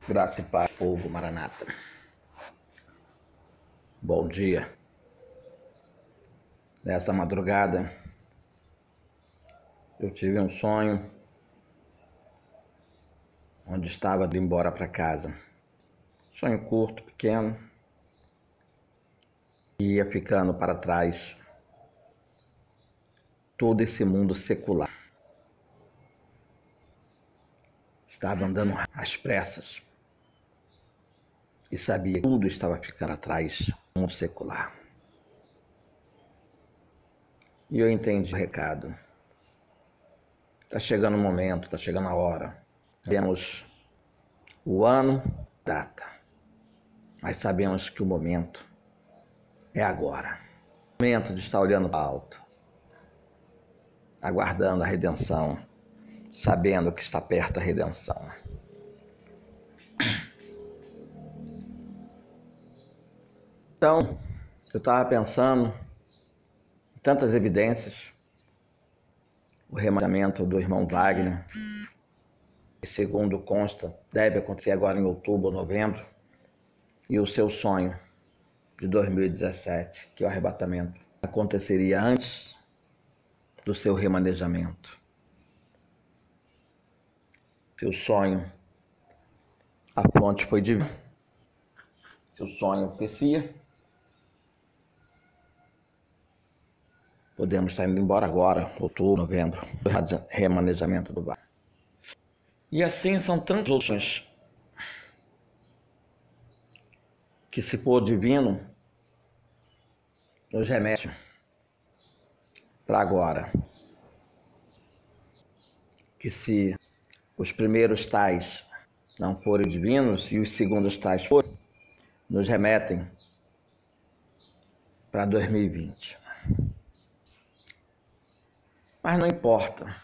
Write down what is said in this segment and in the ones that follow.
Graça e paz, povo Maranata. Bom dia. Nessa madrugada, eu tive um sonho onde estava indo embora para casa. Sonho curto, pequeno, e ia ficando para trás todo esse mundo secular. Estava andando às pressas e sabia que tudo estava ficando atrás do mundo secular. E eu entendi o recado. Está chegando o momento, está chegando a hora. Temos o ano, data, mas sabemos que o momento é agora. O momento de estar olhando para alto, aguardando a redenção, sabendo que está perto a redenção. Então, eu estava pensando em tantas evidências, o rematamento do irmão Wagner, que segundo consta, deve acontecer agora em outubro ou novembro, e o seu sonho de 2017, que é o arrebatamento, aconteceria antes do seu remanejamento. Seu sonho, a fonte foi divina. Seu sonho profecia. Podemos estar indo embora agora, outubro, novembro, remanejamento do bar. E assim são tantas opções que, se for divino, nos remete para agora. Que se os primeiros tais não forem divinos e os segundos tais forem, nos remetem para 2020. Mas não importa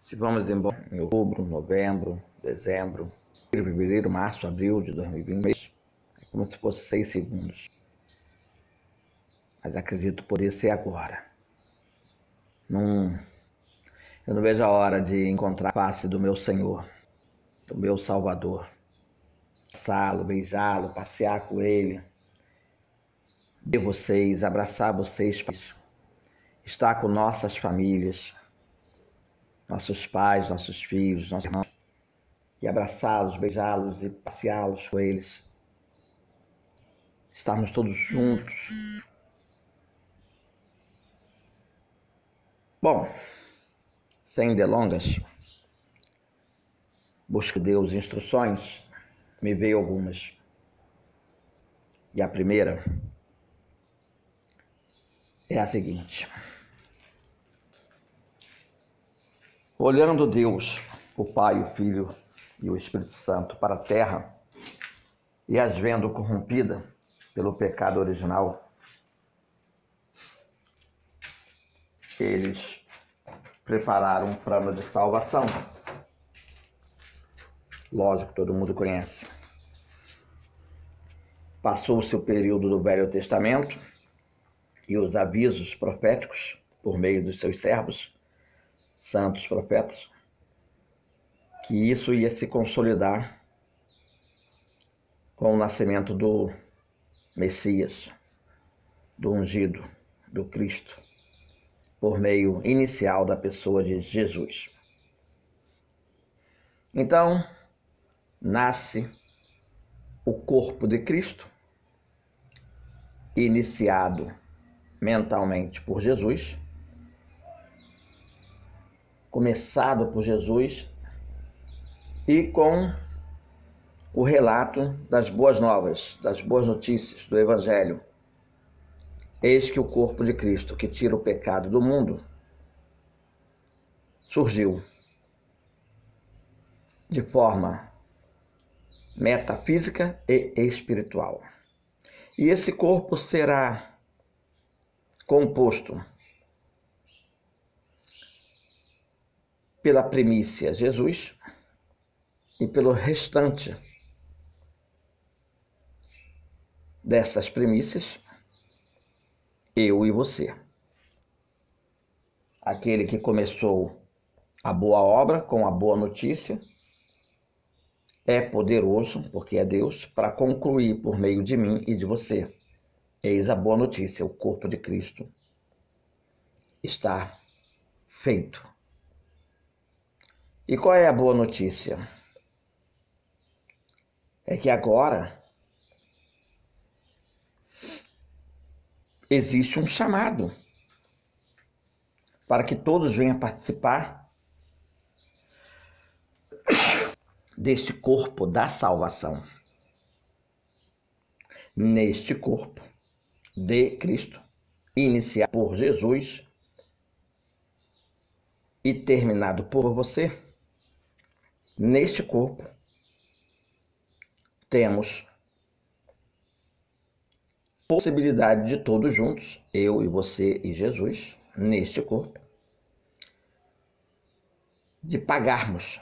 se vamos embora em outubro, novembro, dezembro, fevereiro, março, abril de 2020. É como se fosse 6 segundos. Mas acredito poder ser agora. Eu não vejo a hora de encontrar a face do meu Senhor, do meu Salvador. Abraçá-lo, beijá-lo, passear com ele, ver vocês, abraçar vocês, estar com nossas famílias, nossos pais, nossos filhos, nossos irmãos, e abraçá-los, beijá-los e passeá-los com eles. Estarmos todos juntos. Bom, sem delongas, busco Deus instruções, me veio algumas. E a primeira é a seguinte: olhando Deus, o Pai, o Filho e o Espírito Santo para a terra e as vendo corrompida pelo pecado original, eles prepararam um plano de salvação. Lógico, todo mundo conhece. Passou-se o período do Velho Testamento e os avisos proféticos por meio dos seus servos, santos profetas, que isso ia se consolidar com o nascimento do Messias, do ungido, do Cristo, por meio inicial da pessoa de Jesus. Então, nasce o corpo de Cristo, iniciado mentalmente por Jesus, começado por Jesus e com o relato das boas novas, das boas notícias do Evangelho. Eis que o corpo de Cristo, que tira o pecado do mundo, surgiu de forma metafísica e espiritual. E esse corpo será composto pela primícia Jesus e pelo restante dessas primícias, eu e você. Aquele que começou a boa obra com a boa notícia é poderoso, porque é Deus, para concluir por meio de mim e de você. Eis a boa notícia: o corpo de Cristo está feito. E qual é a boa notícia? É que agora existe um chamado para que todos venham participar deste corpo da salvação. Neste corpo de Cristo, iniciado por Jesus e terminado por você, neste corpo temos possibilidade de todos juntos, eu e você e Jesus, neste corpo, de pagarmos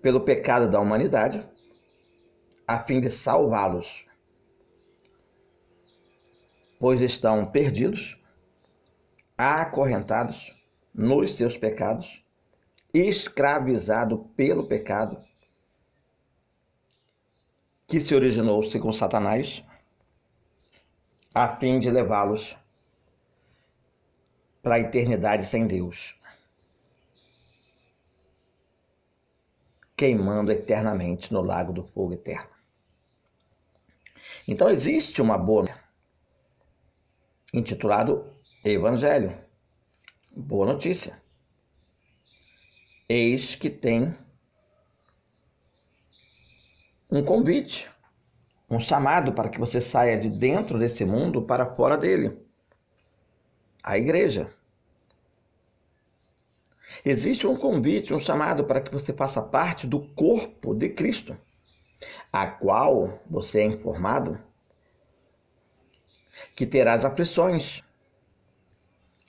pelo pecado da humanidade, a fim de salvá-los, pois estão perdidos, acorrentados nos seus pecados, escravizados pelo pecado que se originou segundo Satanás, a fim de levá-los para a eternidade sem Deus, queimando eternamente no lago do fogo eterno. Então existe uma boa, intitulado Evangelho, boa notícia. Eis que tem um convite, um chamado para que você saia de dentro desse mundo para fora dele. A igreja. Existe um convite, um chamado para que você faça parte do corpo de Cristo, a qual você é informado que terás aflições.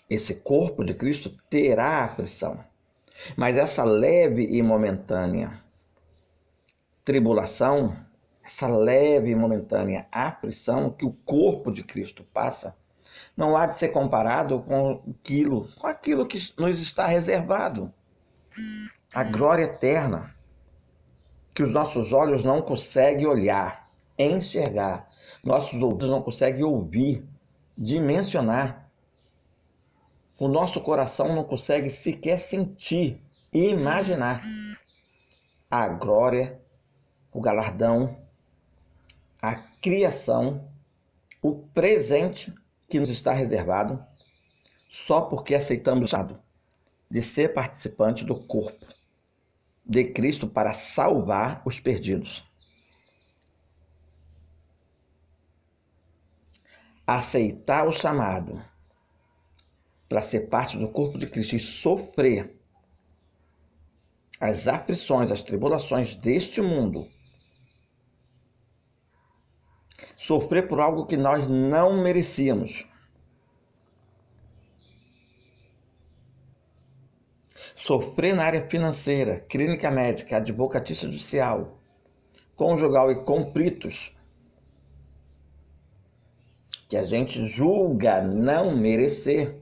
Esse corpo de Cristo terá aflição, mas essa leve e momentânea tribulação, essa leve e momentânea aflição que o corpo de Cristo passa, não há de ser comparado com aquilo que nos está reservado. A glória eterna, que os nossos olhos não conseguem olhar, enxergar, nossos ouvidos não conseguem ouvir, dimensionar. O nosso coração não consegue sequer sentir e imaginar a glória, o galardão, a criação, o presente que nos está reservado só porque aceitamos o chamado de ser participante do corpo de Cristo para salvar os perdidos. Aceitar o chamado para ser parte do corpo de Cristo e sofrer as aflições, as tribulações deste mundo, sofrer por algo que nós não merecíamos, sofrer na área financeira, clínica médica, advocatícia judicial, conjugal e conflitos que a gente julga não merecer,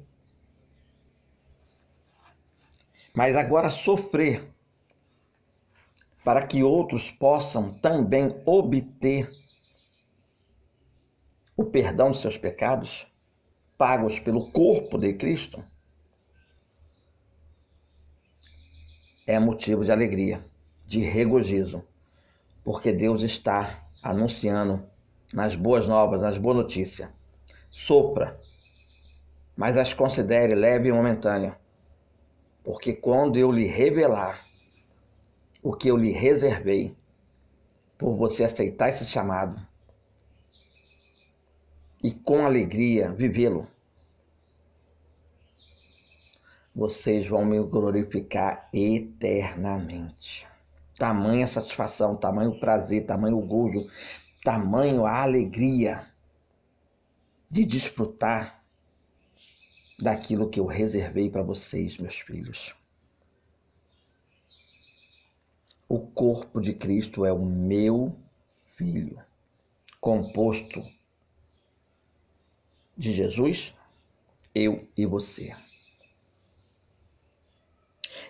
mas agora sofrer para que outros possam também obter o perdão dos seus pecados, pagos pelo corpo de Cristo, é motivo de alegria, de regozijo, porque Deus está anunciando nas boas novas, nas boas notícias. Sofra, mas as considere leve e momentânea, porque quando eu lhe revelar o que eu lhe reservei, por você aceitar esse chamado e com alegria vivê-lo, vocês vão me glorificar eternamente. Tamanha satisfação, tamanho prazer, tamanho gozo, tamanho a alegria de desfrutar daquilo que eu reservei para vocês, meus filhos. O corpo de Cristo é o meu filho, composto de Jesus, eu e você.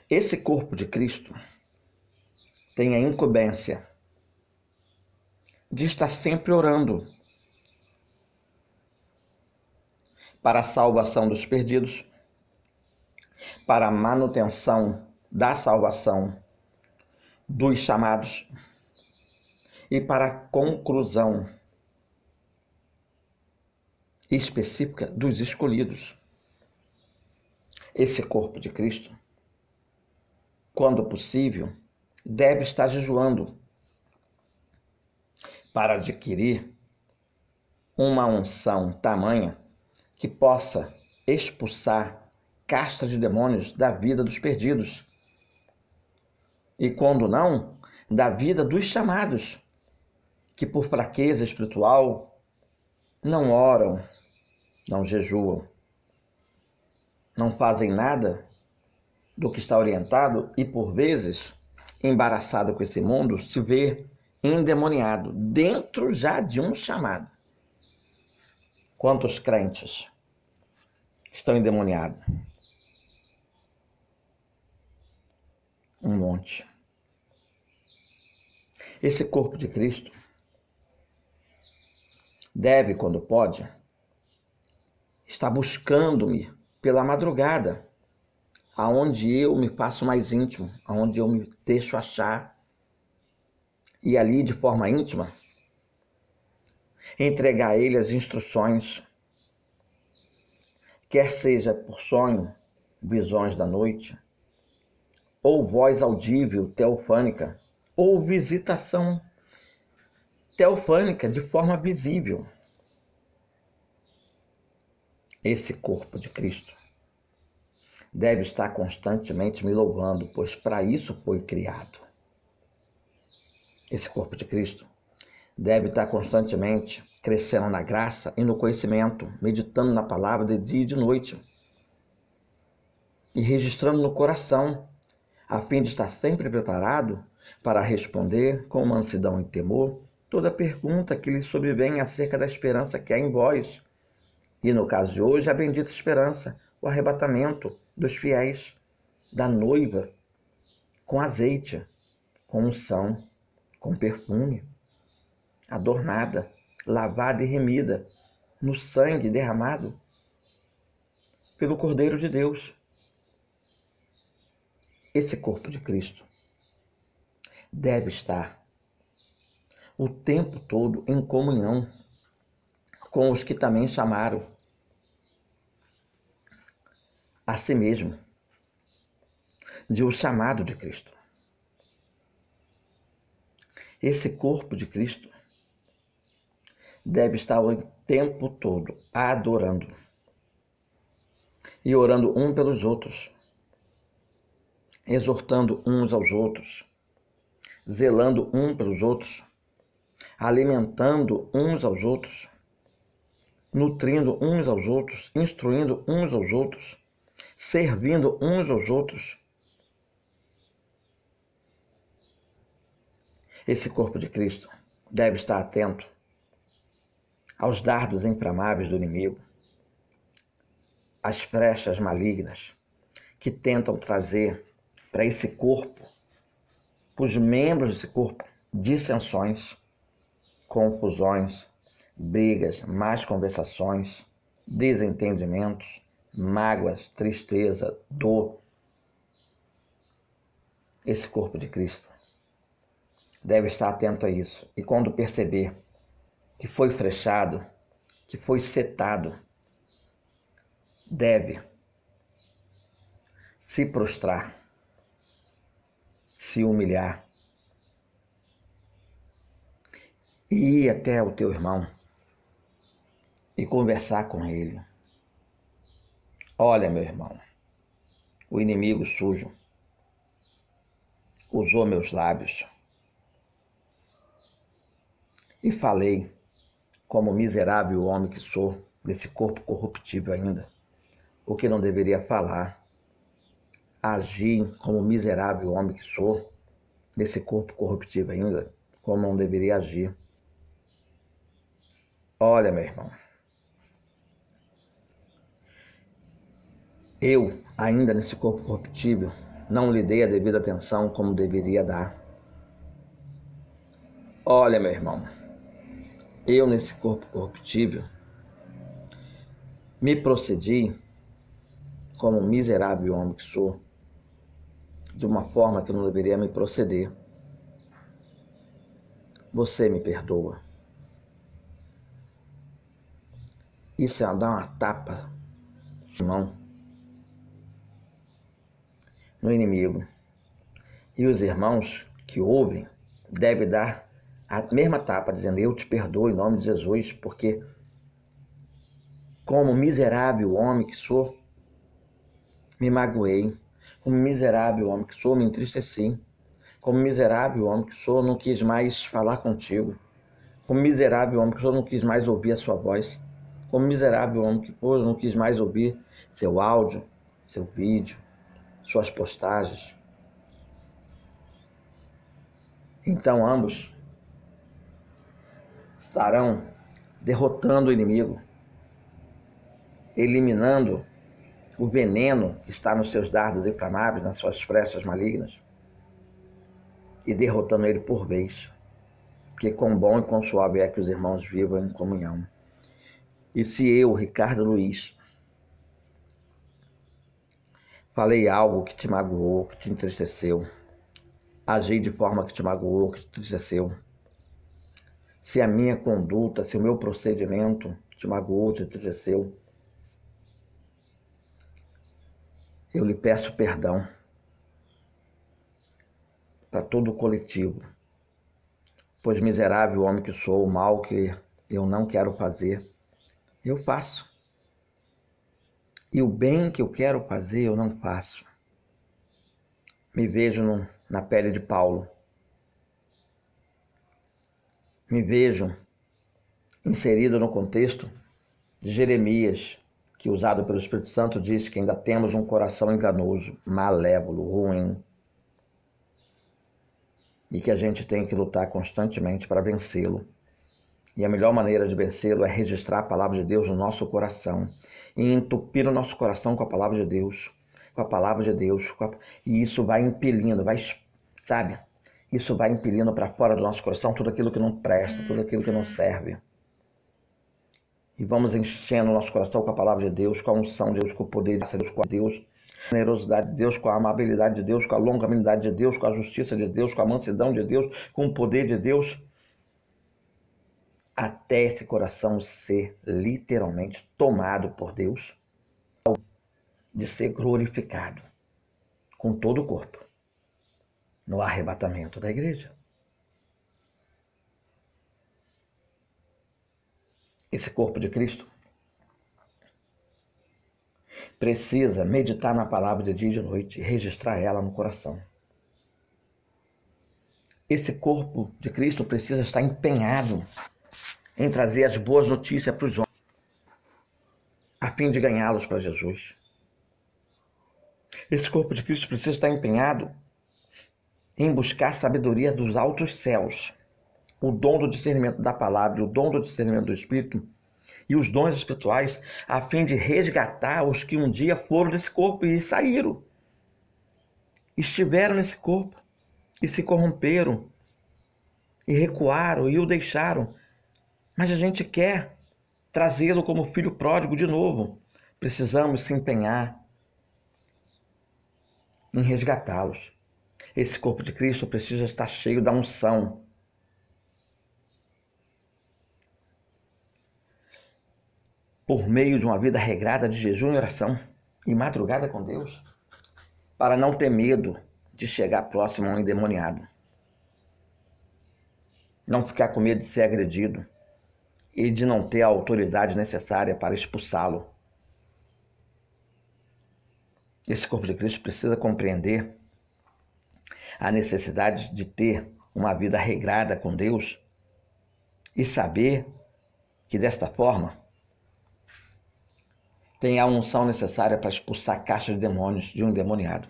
Esse corpo de Cristo tem a incumbência de estar sempre orando para a salvação dos perdidos, para a manutenção da salvação dos chamados e para a conclusão específica dos escolhidos. Esse corpo de Cristo, quando possível, deve estar jejuando para adquirir uma unção tamanha que possa expulsar castas de demônios da vida dos perdidos. E quando não, da vida dos chamados, que por fraqueza espiritual não oram, não jejuam, não fazem nada do que está orientado e, por vezes, embaraçado com esse mundo, se vê endemoniado dentro já de um chamado. Quantos crentes estão endemoniados? Um monte. Esse corpo de Cristo deve, quando pode, estar buscando-me pela madrugada, aonde eu me faço mais íntimo, aonde eu me deixo achar, e ali, de forma íntima, entregar a ele as instruções, quer seja por sonho, visões da noite, ou voz audível, teofânica, ou visitação teofânica de forma visível. Esse corpo de Cristo deve estar constantemente me louvando, pois para isso foi criado. Esse corpo de Cristo deve estar constantemente crescendo na graça e no conhecimento, meditando na palavra de dia e de noite e registrando no coração, a fim de estar sempre preparado para responder com mansidão e temor toda pergunta que lhe sobrevém acerca da esperança que há em vós. E no caso de hoje, a bendita esperança, o arrebatamento dos fiéis, da noiva, com azeite, com unção, com perfume, adornada, lavada e remida no sangue derramado pelo Cordeiro de Deus. Esse corpo de Cristo deve estar o tempo todo em comunhão com os que também chamaram a si mesmo de o chamado de Cristo. Esse corpo de Cristo deve estar o tempo todo adorando e orando um pelos outros, exortando uns aos outros, zelando um pelos outros, alimentando uns aos outros, nutrindo uns aos outros, instruindo uns aos outros, servindo uns aos outros. Esse corpo de Cristo deve estar atento aos dardos inflamáveis do inimigo, às flechas malignas que tentam trazer para esse corpo, para os membros desse corpo, dissensões, confusões, brigas, más conversações, desentendimentos, mágoas, tristeza, dor. Esse corpo de Cristo deve estar atento a isso. E quando perceber que foi flechado, que foi setado, deve se prostrar, se humilhar e ir até o teu irmão e conversar com ele. Olha, meu irmão, o inimigo sujo usou meus lábios e falei como miserável homem que sou, desse corpo corruptível ainda, o que não deveria falar. Agi como miserável homem que sou, desse corpo corruptível ainda, como não deveria agir. Olha, meu irmão, eu, ainda nesse corpo corruptível, não lhe dei a devida atenção como deveria dar. Olha, meu irmão, eu nesse corpo corruptível me procedi como um miserável homem que sou, de uma forma que eu não deveria me proceder. Você me perdoa. Isso é dar uma tapa, irmão, no inimigo. E os irmãos que ouvem devem dar a mesma tapa, dizendo: eu te perdoo em nome de Jesus, porque como miserável homem que sou, me magoei. Como miserável homem que sou, me entristeci. Como miserável homem que sou, não quis mais falar contigo. Como miserável homem que sou, não quis mais ouvir a sua voz. Como miserável homem que sou, não quis mais ouvir seu áudio, seu vídeo, suas postagens. Então ambos estarão derrotando o inimigo, eliminando o veneno que está nos seus dardos inflamáveis, nas suas flechas malignas, e derrotando ele por vez. Porque quão bom e quão suave é que os irmãos vivam em comunhão. E se eu, Ricardo Luiz, falei algo que te magoou, que te entristeceu, agi de forma que te magoou, que te entristeceu, se a minha conduta, se o meu procedimento te magoou, te entristeceu, eu lhe peço perdão para todo o coletivo, pois miserável homem que sou, o mal que eu não quero fazer, eu faço. E o bem que eu quero fazer, eu não faço. Me vejo na pele de Paulo. Me vejo inserido no contexto de Jeremias, que usado pelo Espírito Santo diz que ainda temos um coração enganoso, malévolo, ruim, e que a gente tem que lutar constantemente para vencê-lo. E a melhor maneira de vencê-lo é registrar a palavra de Deus no nosso coração e entupir o nosso coração com a palavra de Deus, com a palavra de Deus, e isso vai impelindo, sabe? Isso vai impelindo para fora do nosso coração tudo aquilo que não presta, tudo aquilo que não serve. E vamos enchendo o nosso coração com a palavra de Deus, com a unção de Deus, com o poder de Deus, com a Deus, com a generosidade de Deus, com a amabilidade de Deus, com a longanimidade de Deus, com a justiça de Deus, com a mansidão de Deus, com o poder de Deus, até esse coração ser literalmente tomado por Deus, de ser glorificado com todo o corpo no arrebatamento da igreja. Esse corpo de Cristo precisa meditar na palavra de dia e de noite e registrar ela no coração. Esse corpo de Cristo precisa estar empenhado em trazer as boas notícias para os homens, a fim de ganhá-los para Jesus. Esse corpo de Cristo precisa estar empenhado em buscar a sabedoria dos altos céus, o dom do discernimento da palavra, o dom do discernimento do Espírito e os dons espirituais, a fim de resgatar os que um dia foram desse corpo e saíram, estiveram nesse corpo e se corromperam e recuaram e o deixaram. Mas a gente quer trazê-lo como filho pródigo de novo. Precisamos se empenhar em resgatá-los. Esse corpo de Cristo precisa estar cheio da unção. Por meio de uma vida regrada de jejum e oração e madrugada com Deus, para não ter medo de chegar próximo a um endemoniado. Não ficar com medo de ser agredido e de não ter a autoridade necessária para expulsá-lo. Esse corpo de Cristo precisa compreender a necessidade de ter uma vida regrada com Deus e saber que desta forma tem a unção necessária para expulsar a caixa de demônios de um endemoniado.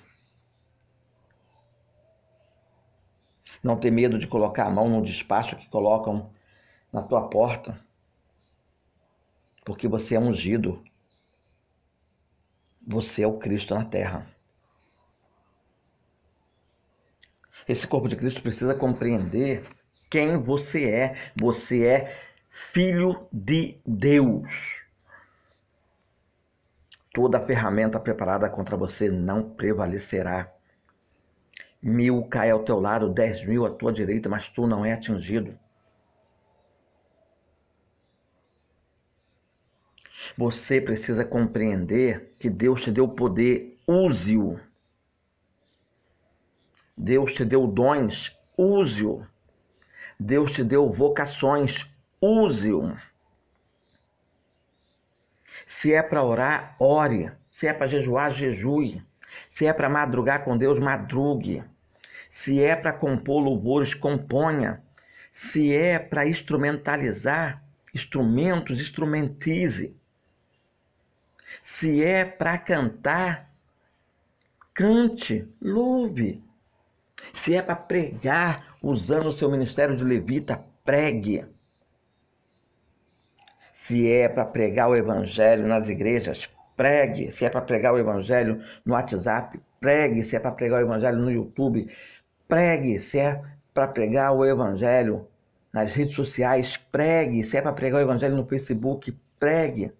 Não ter medo de colocar a mão no despacho que colocam na tua porta, porque você é ungido. Você é o Cristo na terra. Esse corpo de Cristo precisa compreender quem você é. Você é filho de Deus. Toda ferramenta preparada contra você não prevalecerá. 1000 cai ao teu lado, 10.000 à tua direita, mas tu não é atingido. Você precisa compreender que Deus te deu poder, use-o. Deus te deu dons, use-o. Deus te deu vocações, use-o. Se é para orar, ore. Se é para jejuar, jejue. Se é para madrugar com Deus, madrugue. Se é para compor louvores, componha. Se é para instrumentalizar instrumentos, instrumentize. Se é para cantar, cante, louve. Se é para pregar, usando o seu ministério de levita, pregue. Se é para pregar o evangelho nas igrejas, pregue. Se é para pregar o evangelho no WhatsApp, pregue. Se é para pregar o evangelho no YouTube, pregue. Se é para pregar o evangelho nas redes sociais, pregue. Se é para pregar o evangelho no Facebook, pregue.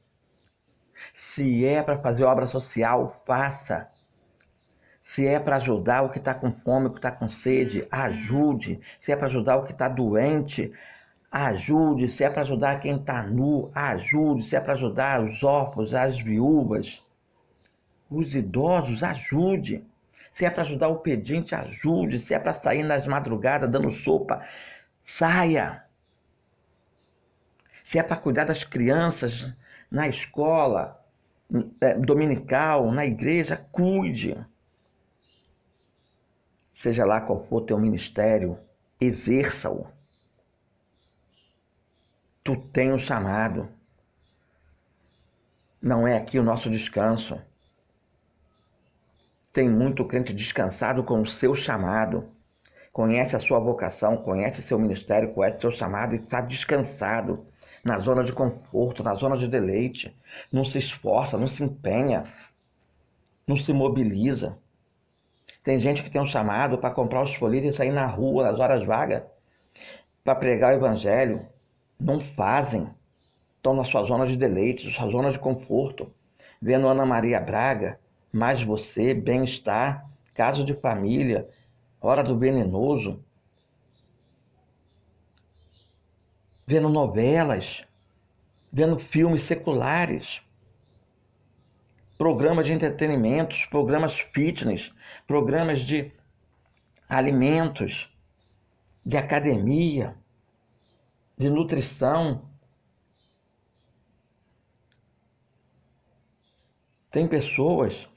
Se é para fazer obra social, faça. Se é para ajudar o que está com fome, o que está com sede, ajude. Se é para ajudar o que está doente, ajude. Se é para ajudar quem está nu, ajude. Se é para ajudar os órfãos, as viúvas, os idosos, ajude. Se é para ajudar o pedinte, ajude. Se é para sair nas madrugadas dando sopa, saia. Se é para cuidar das crianças na escola dominical, na igreja, cuide. Seja lá qual for teu ministério, exerça-o. Tu tem um chamado. Não é aqui o nosso descanso. Tem muito crente descansado com o seu chamado. Conhece a sua vocação, conhece seu ministério, conhece seu chamado e está descansado. Na zona de conforto, na zona de deleite. Não se esforça, não se empenha. Não se mobiliza. Tem gente que tem um chamado para comprar os folhetos e sair na rua nas horas vagas para pregar o evangelho. Não fazem. Estão na sua zona de deleite, na sua zona de conforto. Vendo Ana Maria Braga, Mais Você, Bem-Estar, Caso de Família, Hora do Venenoso. Vendo novelas, vendo filmes seculares, programas de entretenimentos, programas fitness, programas de alimentos, de academia, de nutrição. Tem pessoas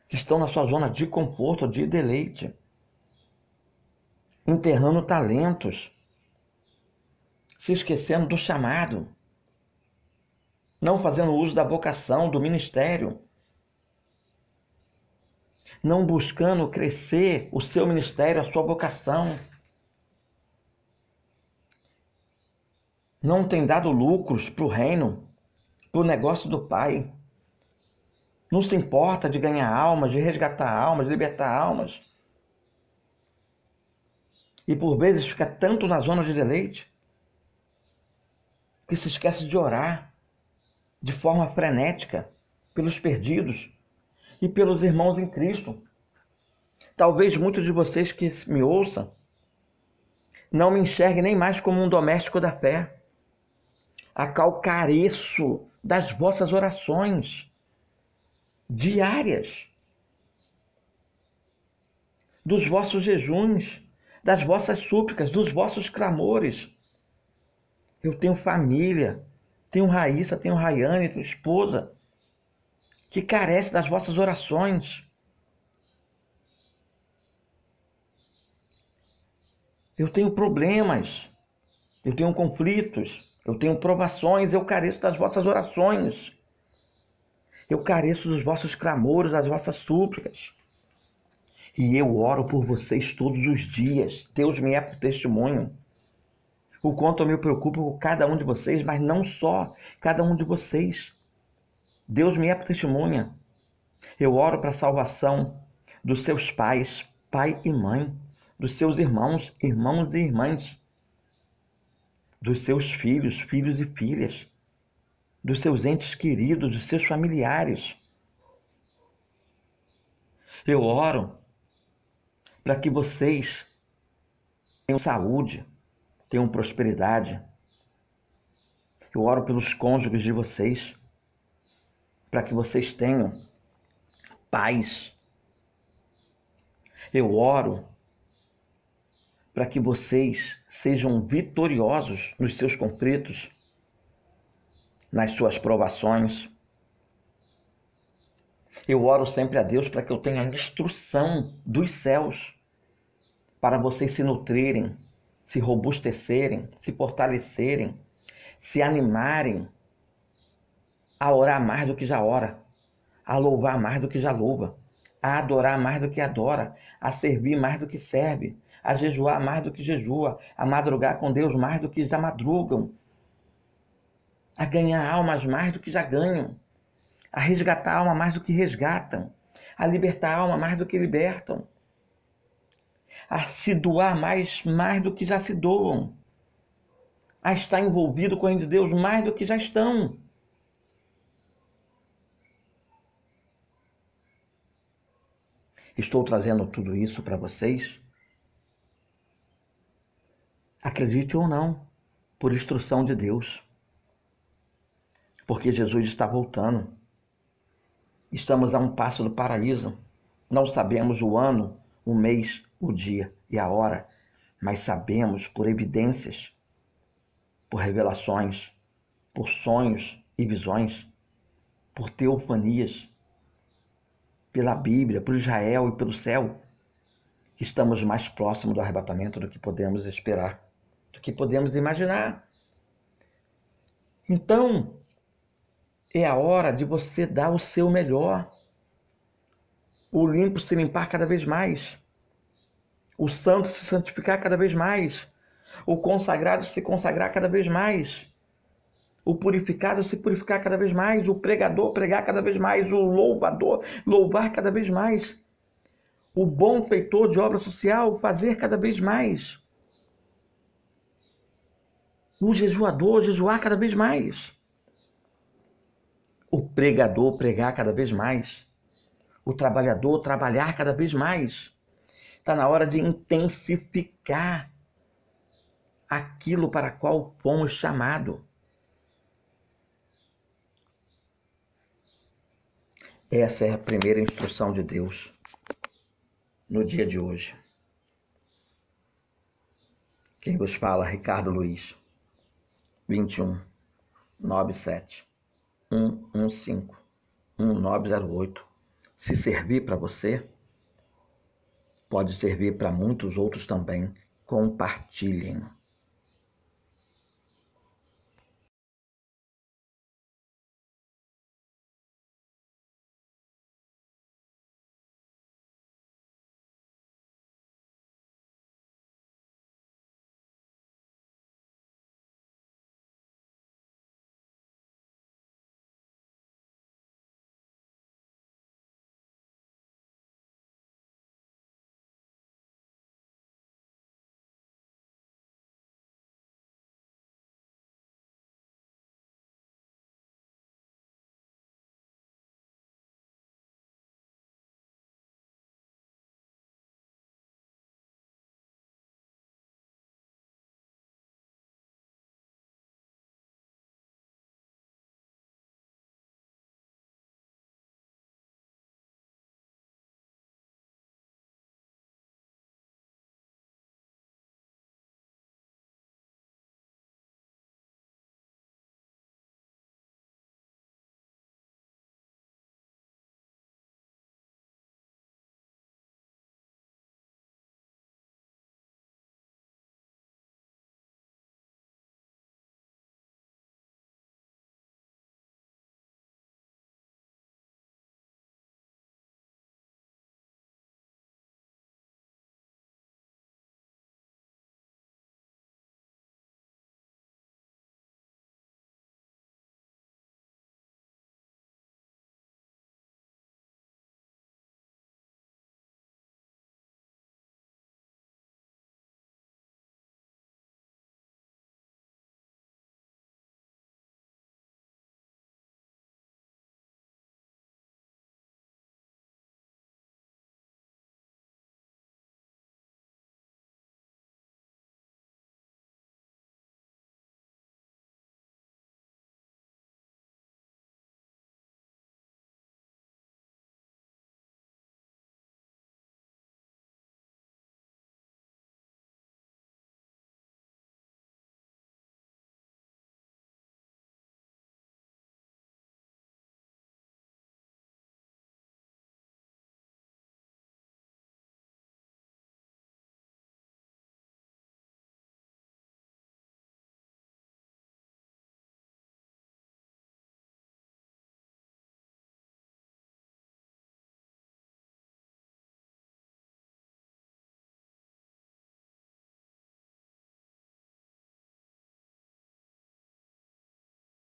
que estão na sua zona de conforto, de deleite, enterrando talentos, se esquecendo do chamado, não fazendo uso da vocação, do ministério, não buscando crescer o seu ministério, a sua vocação. Não tem dado lucros para o reino, para o negócio do Pai. Não se importa de ganhar almas, de resgatar almas, de libertar almas. E por vezes fica tanto na zona de deleite que se esquece de orar de forma frenética pelos perdidos e pelos irmãos em Cristo. Talvez muitos de vocês que me ouçam não me enxerguem nem mais como um doméstico da fé. A qual careço das vossas orações diárias, dos vossos jejuns, das vossas súplicas, dos vossos clamores. Eu tenho família, tenho Raíssa, tenho Rayane, tenho esposa, que carece das vossas orações. Eu tenho problemas, eu tenho conflitos, eu tenho provações, eu careço das vossas orações. Eu careço dos vossos clamores, das vossas súplicas. E eu oro por vocês todos os dias. Deus me é por testemunho. O quanto eu me preocupo com cada um de vocês, mas não só cada um de vocês. Deus me é por testemunha. Eu oro para a salvação dos seus pais, pai e mãe, dos seus irmãos e irmãs, dos seus filhos, filhos e filhas, dos seus entes queridos, dos seus familiares. Eu oro para que vocês tenham saúde, tenham prosperidade. Eu oro pelos cônjuges de vocês, para que vocês tenham paz. Eu oro para que vocês sejam vitoriosos nos seus conflitos, nas suas provações. Eu oro sempre a Deus para que eu tenha a instrução dos céus para vocês se nutrirem, se robustecerem, se fortalecerem, se animarem a orar mais do que já ora, a louvar mais do que já louva, a adorar mais do que adora, a servir mais do que serve, a jejuar mais do que jejua, a madrugar com Deus mais do que já madrugam, a ganhar almas mais do que já ganham, a resgatar alma mais do que resgatam, a libertar alma mais do que libertam, a se doar mais do que já se doam, a estar envolvido com o reino de Deus mais do que já estão. Estou trazendo tudo isso para vocês, acredite ou não, por instrução de Deus. Porque Jesus está voltando. Estamos a um passo do paraíso. Não sabemos o ano, o mês, o dia e a hora, mas sabemos por evidências, por revelações, por sonhos e visões, por teofanias, pela Bíblia, por Israel e pelo céu, que estamos mais próximos do arrebatamento do que podemos esperar, do que podemos imaginar. Então, é a hora de você dar o seu melhor. O limpo se limpar cada vez mais. O santo se santificar cada vez mais. O consagrado se consagrar cada vez mais. O purificado se purificar cada vez mais. O pregador pregar cada vez mais. O louvador louvar cada vez mais. O bom feitor de obra social fazer cada vez mais. O jejuador jejuar cada vez mais. O pregador pregar cada vez mais. O trabalhador trabalhar cada vez mais. Está na hora de intensificar aquilo para qual fomos chamados. Essa é a primeira instrução de Deus no dia de hoje. Quem vos fala, Ricardo Luiz, 21-97-115-1908. Se servir para você, pode servir para muitos outros também. Compartilhem.